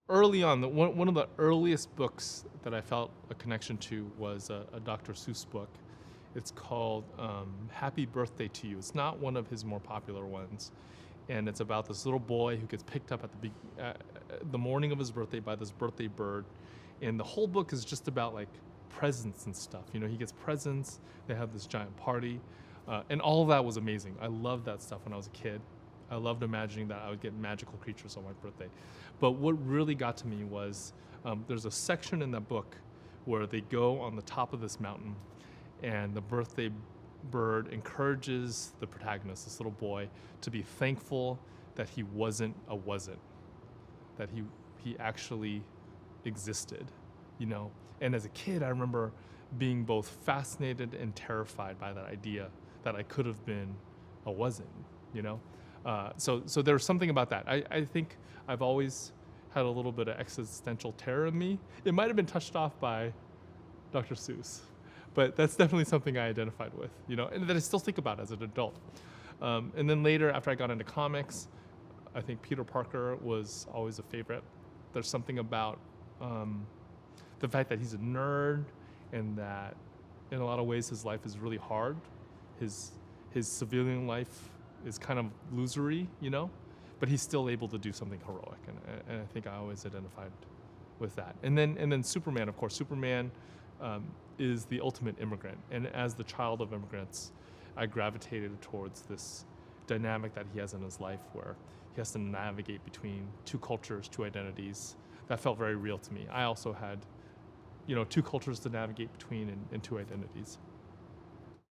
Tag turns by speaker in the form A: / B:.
A: early on, one of the earliest books that I felt a connection to was a Dr. Seuss book. It's called Happy Birthday to You. It's not one of his more popular ones. And it's about this little boy who gets picked up at the morning of his birthday by this birthday bird. And the whole book is just about like presents and stuff. You know, he gets presents, they have this giant party. And all of that was amazing. I loved that stuff when I was a kid. I loved imagining that I would get magical creatures on my birthday. But what really got to me was there's a section in that book where they go on the top of this mountain, and the birthday bird encourages the protagonist, this little boy, to be thankful that he wasn't a wasn't, that he actually existed, you know. And as a kid, I remember being both fascinated and terrified by that idea that I could have been a wasn't, you know. So there's something about that. I think I've always had a little bit of existential terror in me. It might have been touched off by Dr. Seuss, but that's definitely something I identified with, you know, and that I still think about as an adult. And then later, after I got into comics, I think Peter Parker was always a favorite. There's something about the fact that he's a nerd, and that in a lot of ways his life is really hard. His civilian life is kind of losery, you know, but he's still able to do something heroic, and I think I always identified with that. And then Superman, of course. Superman is the ultimate immigrant, and as the child of immigrants, I gravitated towards this dynamic that he has in his life, where he has to navigate between two cultures, two identities. That felt very real to me. I also had, you know, two cultures to navigate between and two identities.